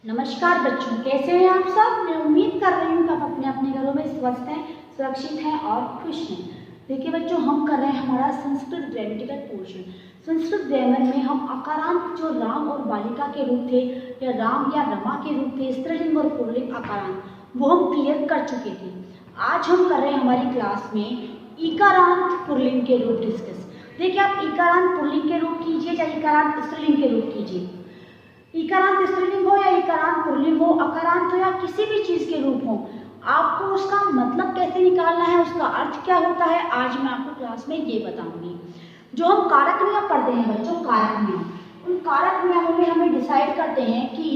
नमस्कार बच्चों, कैसे हैं आप सब। मैं उम्मीद कर रही हूँ कि आप अपने अपने घरों में स्वस्थ हैं, सुरक्षित हैं और खुश हैं। देखिए बच्चों, हम कर रहे हैं हमारा Sanskrit grammatical portion. Sanskrit grammar में हम अकारांत जो राम और बालिका के रूप थे या राम या रमा के रूप थे, स्त्रीलिंग और पुल्लिंग अकारांत, वो हम क्लियर कर चुके थे। आज हम कर रहे हैं हमारी क्लास में इकारांत पुल्लिंग के रूप डिस्कस। देखिए, आप इकारांत पुल्लिंग के रूप कीजिए या इकारांत स्त्रीलिंग के रूप कीजिए, इकारांत स्त्रीलिंग हो या इकारांत पुल्लिंग हो, अकारांत हो या किसी भी चीज के रूप हो, आपको उसका मतलब कैसे निकालना है, उसका अर्थ क्या होता है, आज मैं आपको क्लास में ये बताऊंगी। जो हम कारक नियम पढ़ते हैं बच्चों, कारक नियम, उन कारक नियमों में हमें डिसाइड करते हैं कि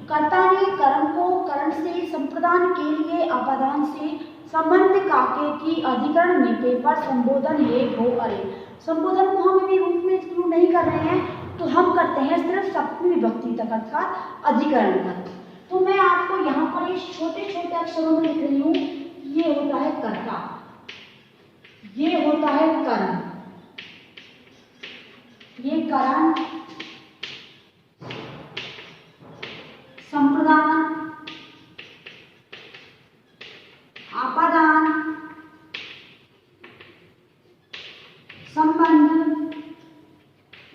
कर्ता ने कर्म को करण से संप्रदान के लिए अपादान से संबंध काके की अधिकरण में पर संबोधन एक हो। अरे, संबोधन को हम अभी रूप में इंक्लूड नहीं कर रहे हैं, तो हम करते हैं सिर्फ सप्तमी विभक्ति तक अर्थात अधिकरण तक। तो मैं आपको यहाँ पर इस छोटे छोटे अक्षरों में लिख रही हूँ। ये होता है कर्ता, ये होता है कर्म, ये करण, संप्रदान, आपादान, संबंध,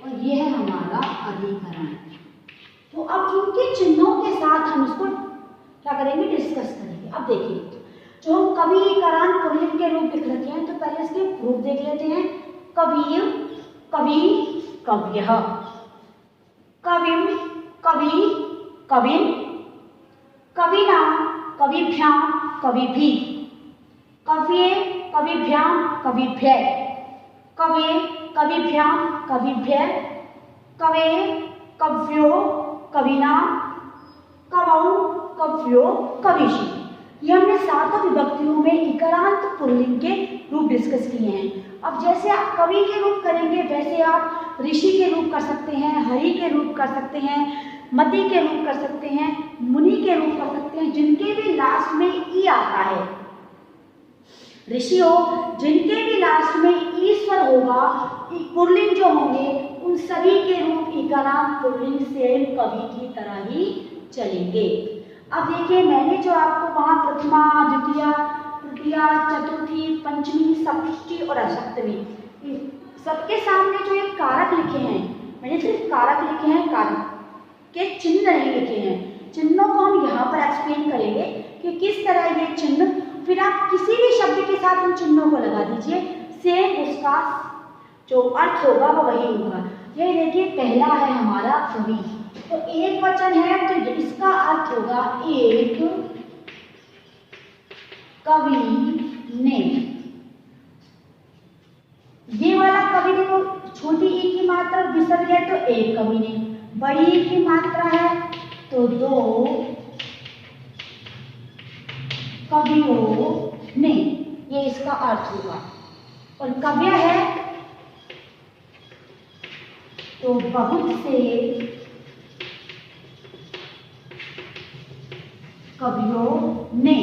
और ये है हमारा अधिकरण। तो अब इनके चिन्हों के साथ हम इसको क्या करेंगे, डिस्कस करेंगे। अब देखिए, जो हम कवि इकारांत पुल्लिंग के रूप लिख रखे हैं, तो पहले इसके रूप देख लेते हैं। कवि, कवि, कव्यः, कविम, कवि, कविन, कविना, कविभ्यां, कविभिः, कव्ये, कविभ्यां, कविभ्यः, कवे, कविभ्यां, कविभ्यः, कवे, कव्यो, कविना, कवौ, कव्यो, कविषि। ये हमने सातों विभक्तियों में इकारांत पुल्लिंग के रूप डिस्कस किए हैं। अब जैसे आप कवि के रूप करेंगे, वैसे आप ऋषि के रूप कर सकते हैं, हरि के रूप कर सकते हैं, मति के रूप कर सकते हैं, मुनि के रूप कर सकते हैं, जिनके भी लास्ट में ई आता है। ऋषि हो, जिनके भी लास्ट में ईश्वर होगा, पुल्लिंग जो होंगे, उन सभी के रूप इकारांत पुल्लिंग सेम कवि की तरह ही चलेंगे। अब देखिए, मैंने जो आपको वहां प्रथमा, द्वितीया, तृतीया, चतुर्थी, पंचमी, सप्तमी और अष्टमी, सबके सामने जो एक कारक लिखे हैं, मैंने सिर्फ कारक लिखे हैं, कारक के चिन्ह नहीं लिखे हैं। चिन्हों को हम यहाँ पर एक्सप्लेन करेंगे कि किस तरह ये चिन्ह, फिर आप किसी भी शब्द के साथ उन चिन्हों को लगा दीजिए, सेम उसका जो अर्थ होगा वो वही होगा। ये देखिए, पहला है हमारा कवि, तो एक वचन है तो इसका अर्थ होगा एक कवि ने। ये वाला कवि ने, वो छोटी ई की मात्रा विसर्ग है तो एक कवि ने, बड़ी ई की मात्रा है तो दो कवियों ने, ये इसका अर्थ होगा। और कव्य है तो बहुत से कवियों ने।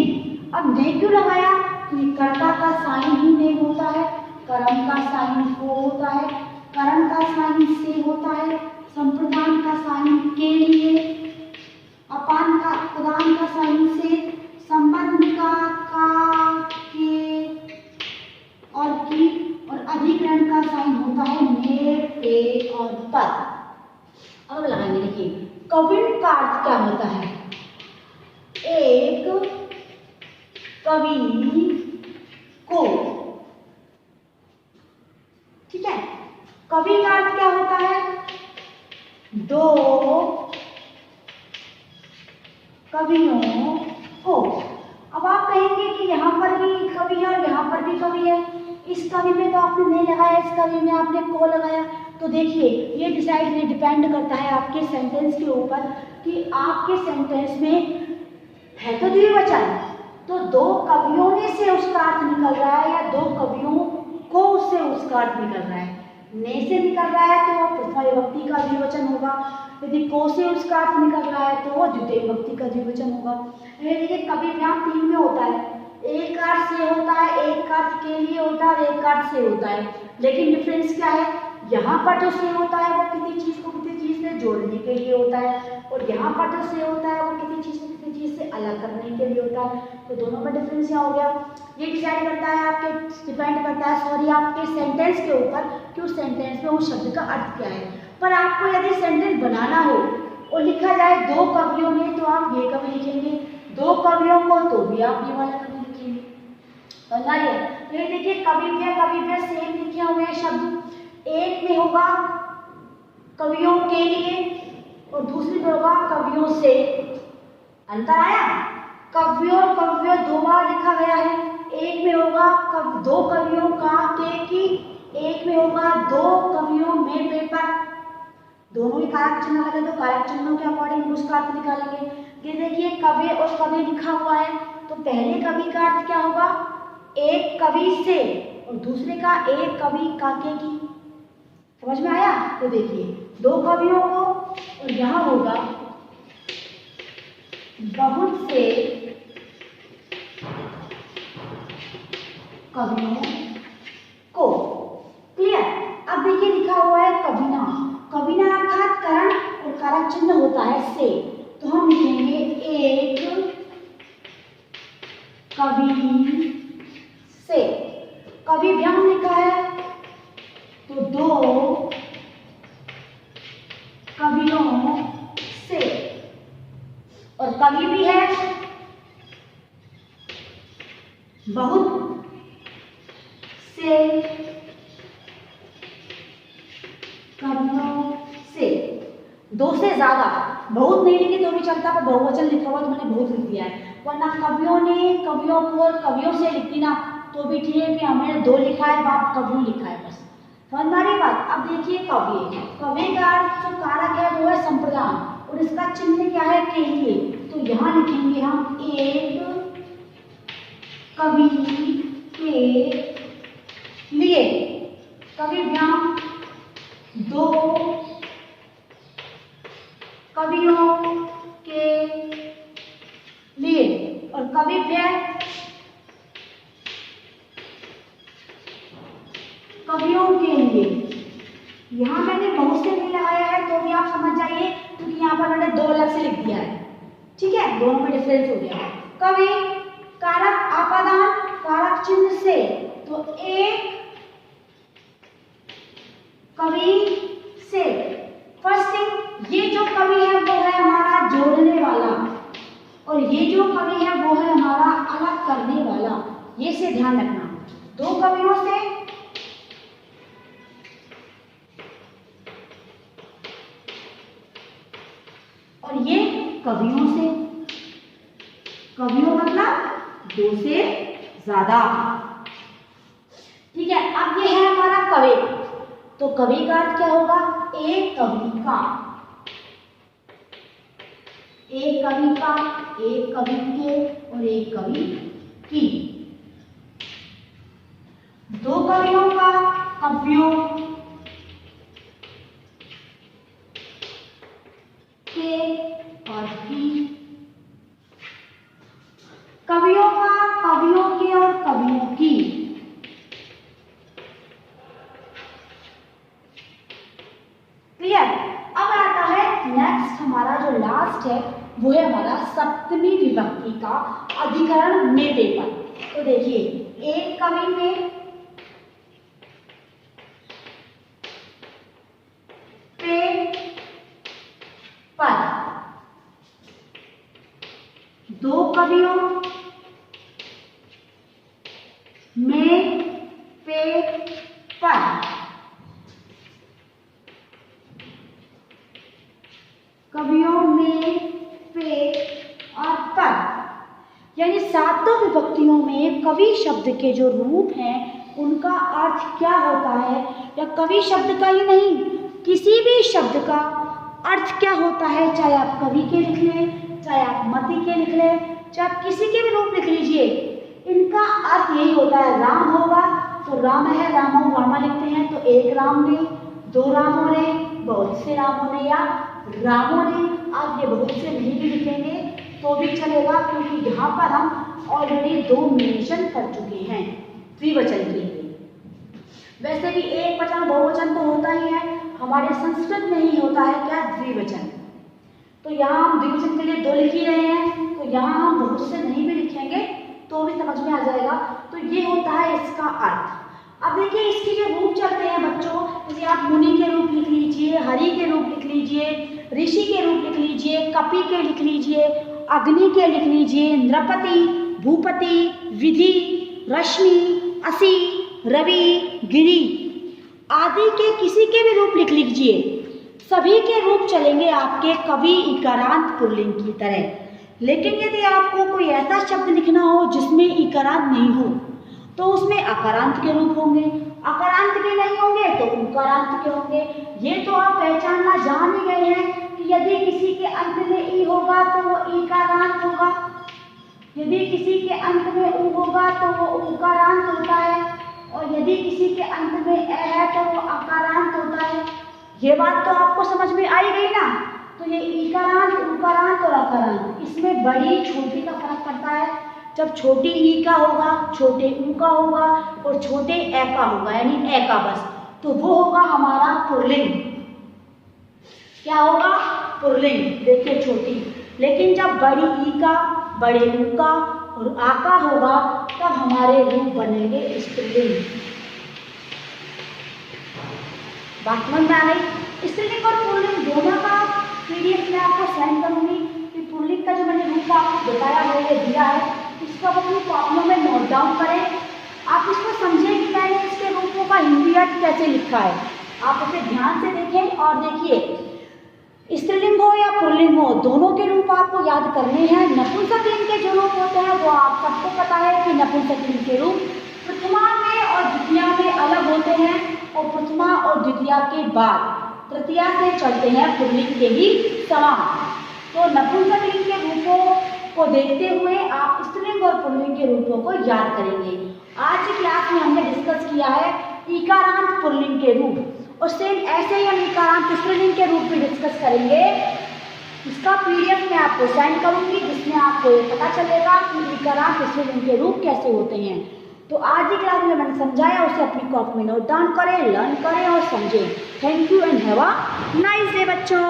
अब ने क्यों लगाया, कि कर्ता का साइन ही ने होता है, कर्म का साइन को होता है, कर्म का साइन से होता है, संप्रदान का साइन के लिए, अपान का प्रदान का साइन से, संबंध का के और की, और अधिकरण का साइन होता है ने, पे और पर। अब लगाएंगे, देखिए कविन का अर्थ क्या होता है, एक कवि को, ठीक है। कवि का अर्थ क्या होता है, दो कवियों को। अब आप कहेंगे कि यहाँ पर भी कवि है और यहाँ पर भी कवि है, इस कवि में तो आपने नहीं लगाया, इस कवि में आपने को लगाया। तो देखिए, ये डिपेंड करता है आपके सेंटेंस के ऊपर कि आपके सेंटेंस में है तो द्विवचन, तो दो कवियों ने से उसका अर्थ निकल रहा है या दो कवियों को उससे उसका अर्थ निकल रहा है। ने से निकल रहा है तो वो प्रथमा विभक्ति का द्विवचन होगा, यदि को से उसका अर्थ निकल रहा है तो वो द्वितीय विभक्ति का द्विवचन होगा। देखिए, कविभ्याम तीन में होता है, एक अर्थ से होता है, एक अर्थ के लिए होता है और एक अर्थ से होता है। लेकिन डिफरेंस क्या है, यहाँ पर जो से होता है वो किसी चीज को किसी चीज से जोड़ने के लिए होता है, और यहाँ पर जो से होता है वो किसी चीज़ से अलग करने के लिए होता है। तो दोनों में डिफरेंस यहाँ हो गया। ये डिसाइड करता है आपके, डिपेंड करता है सॉरी आपके सेंटेंस के ऊपर कि उस सेंटेंस में उस शब्द का अर्थ क्या है। पर आपको यदि सेंटेंस बनाना हो और लिखा जाए दो कवियों ने, तो आप ये कवि लिखेंगे, दो कवियों को तो भी आप ये वाला कवि लिखेंगे। बनाइए तो ये देखिए कविव्य सेम लिखे हुए हैं शब्द। एक में होगा कवियों के लिए और दूसरी में होगा कवियों से। अंतर आया? कवियों कवियों दो बार लिखा गया है। एक में होगा दो कवियों का के की, एक में होगा दो कवियों में पेपर। दोनों ही कारक चिन्ह लगे तो कारक चिन्हों के अकॉर्डिंग उसका अर्थ निकालेंगे। ये देखिए कवि और कवि लिखा हुआ है, तो पहले कवि का अर्थ क्या होगा? एक कवि से, और दूसरे का एक कवि का के की। समझ में आया? तो देखिए दो कवियों को, और यहाँ होगा बहुत से कवियों को। क्लियर? अब देखिए लिखा हुआ है कविना। कविना अर्थात करण और कारक चिन्ह होता है से, तो हम लिखेंगे एक कवि से। कवि व्यंग लिखा है तो दो कवियों से, और कवि भी है बहुत से कवियों से। दो से ज्यादा, बहुत नहीं लिखे तो भी चलता, पर बहुवचन लिखा हुआ तो मैंने बहुत लिख दिया है। वरना कवियों ने कवियों को और कवियों से लिखती ना तो भी ठीक है कि हमने दो लिखा है, बाप कवियों लिखा है, बस हमारी बात। अब देखिए कवि, कवि का जो कारक है वो है संप्रदान, और इसका चिन्ह क्या है? के लिए। तो यहाँ लिखेंगे हम एक कवि के लिए। कवि व्यंग दो कवियों के लिए, और कवि व्यय कवियों के लिए। यहाँ मैंने बहुत से नहीं लगाया है तो भी आप समझ जाइए, क्योंकि यहाँ पर मैंने दो अलग से लिख दिया है। ठीक है, दोनों में डिफरेंस हो गया। कवि कारक आपादान कारक चिन्ह से, तो एक कवि से। फर्स्ट थिंग, ये जो कवि है वो है हमारा जोड़ने वाला, और ये जो कवि है वो है हमारा अलग करने वाला। ये से ध्यान रखना, दो कवियों से और ये कवियों से। कवियों मतलब दो से ज्यादा। ठीक है, अब ये है हमारा कवि, तो कवि का अर्थ क्या होगा? एक कवि का, एक कवि का, एक कवि के और एक कवि की। दो कवियों का कवियों के और की। कवियों का कवियों के और कवियों की। क्लियर? अब आता है नेक्स्ट, हमारा जो लास्ट है वो है हमारा सप्तमी विभक्ति का अधिकरण में पेपर। तो देखिए एक कवि में पर, दो कवियों में पेपर, कवियों में पे और पर, यानी सातों विभक्तियों में कवि शब्द के जो रूप हैं उनका अर्थ क्या होता है, या कवि शब्द का ही नहीं किसी भी शब्द का अर्थ क्या होता है, चाहे आप कवि के लिख लें, चाहे आप मति के लिख लें, चाहे आप किसी के भी रूप लिख लीजिए, इनका अर्थ यही होता है। राम होगा तो राम है, रामो रामा लिखते हैं तो एक राम ने, दो रामों ने, बहुत से रामों ने या रामों ने। आप ये बहुत से नहीं भी लिखेंगे तो भी चलेगा, क्योंकि यहाँ पर हम ऑलरेडी दो मेंशन कर चुके हैं द्विवचन के लिए। वैसे भी एक वचन बहुवचन तो होता ही है, हमारे संस्कृत में ही होता है क्या, द्विवचन। तो यहाँ हम द्विवचन के लिए 2 लिख ही रहे हैं, तो यहाँ हम बहुवचन से नहीं भी लिखेंगे तो भी समझ में आ जाएगा। तो ये होता है इसका अर्थ। अब देखिए इसके जो रूप चलते हैं बच्चों, जैसे आप मुनि के रूप लिख लीजिए, हरि के रूप लिख लीजिए, ऋषि के रूप लिख लीजिए, कपि के लिख लीजिए, अग्नि के लिख लीजिए, नृपति, भूपति, विधि, रश्मि, असी, रवि, गिरि आदि के किसी के भी रूप लिख लीजिए। सभी के रूप चलेंगे आपके कवि इकारांत पुल्लिंग की तरह। लेकिन यदि आपको कोई ऐसा शब्द लिखना हो जिसमें इकारांत नहीं हो तो उसमें अकारांत के रूप होंगे, अकारांत के नहीं होंगे तो उकारांत के होंगे। ये तो आप पहचानना जान ही गए हैं कि यदि किसी के अंत में ई होगा तो वो इकारांत होगा, यदि किसी के अंत में उ होगा तो वो उकारांत होता है, और यदि किसी के अंत में ए है तो वो अकारांत होता है। ये बात तो आपको समझ में आई गई ना। तो ये इकारांत, उकारांत और अकारांत, इसमें बड़ी छोटी का फर्क पड़ता है। जब छोटी ई का होगा, छोटे ऊ का होगा और छोटे ए का होगा, यानी ए का बस, तो वो होगा हमारा पुल्लिंग। क्या होगा? पुल्लिंग। देखिए छोटी। लेकिन जब बड़ी ई का, बड़े ऊ का और आ का होगा तब हमारे रूप बनेंगे स्त्रीलिंग। बात समझ में आ गई? स्त्रीलिंग और पुल्लिंग दोनों का पीडीएफ में आपको सेंड करूंगी कि पुल्लिंग का जो मैंने रूप आपको बताया है, ये दिया है, इसको आप अपनी कॉपियों में नोट डाउन करें। आप इसको समझें कि मैंने इसके रूपों का हिंदी अर्थ कैसे लिखा है। आप इसे ध्यान से देखें और देखिए स्त्रीलिंग हो या पुल्लिंग हो, दोनों के रूप आपको याद करने हैं। नपुंसकलिंग के जो रूप होते हैं वो आप सबको पता है कि नपुंसकलिंग के रूप प्रथमा में और द्वितीया में अलग होते हैं, और प्रथमा और द्वितीया के बाद तृतीया से चलते हैं पुल्लिंग के ही समान। तो नपुंसकलिंग के रूपों को देखते हुए आप स्त्रीलिंग और पुल्लिंग के रूपों को याद करेंगे। आज की क्लास में हमने डिस्कस किया है इकारांत पुल्लिंग के रूप, और सेम ऐसे ही हम इकारांत स्त्रीलिंग के रूप में डिस्कस करेंगे। इसका पीडीएफ मैं आपको सेंड करूंगी जिसमें आपको ये पता चलेगा कि इकारांत स्त्रीलिंग के रूप कैसे होते हैं। तो आज की क्लास में मैंने समझाया, उसे अपनी कॉपी में नोट डाउन करें, लर्न करें और समझें। Thank you and have a nice day बच्चों।